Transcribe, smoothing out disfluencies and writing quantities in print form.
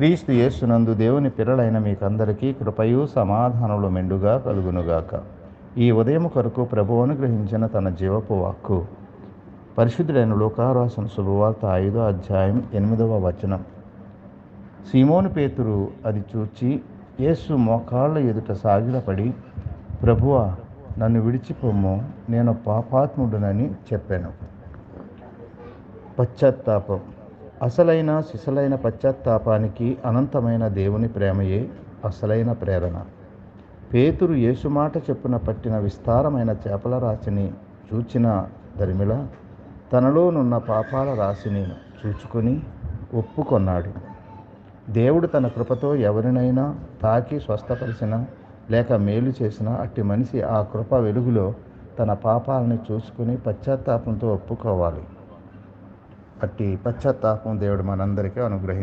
క్రీస్తు యేసునందు దేవుని పిల్లలైన మీకందరికీ కృపయు సమాధానములు మెండుగా కలుగునుగాక. ఈ ఉదయం కొరకు ప్రభువు అనుగ్రహించిన తన జీవపు వాక్కు పరిశుద్ధుడైన లూకా రాసిన శుభవార్త 5వ అధ్యాయం 8వ వచనం. సీమోను పేతురు అది చూచి యేసు మోకాళ్ళ ఎదుట సాగిలపడి, ప్రభువా, నన్ను విడిచిపొమ్ము, నేను పాపాత్ముడునని చెప్పాను. పశ్చాత్తాపం. అసలైన సిసలైన పశ్చాత్తాపానికి అనంతమైన దేవుని ప్రేమయే అసలైన ప్రేరణ. పేతురు యేసు మాట చెప్పున పట్టిన విస్తారమైన చేపల రాశిని చూచిన దరిమిల తనలోనున్న పాపాల రాశిని చూచుకొని ఒప్పుకొన్నాడు. దేవుడు తన కృపతో ఎవరినైనా తాకి స్వస్థపరిచిన లేక మేలు చేసిన అట్టి మనిషి ఆ కృప వెలుగులో తన పాపాలని చూసుకుని పశ్చాత్తాపంతో ఒప్పుకోవాలి. అట్టి పశ్చాత్తాపం దేవుడు మనందరికీ అనుగ్రహించాలి.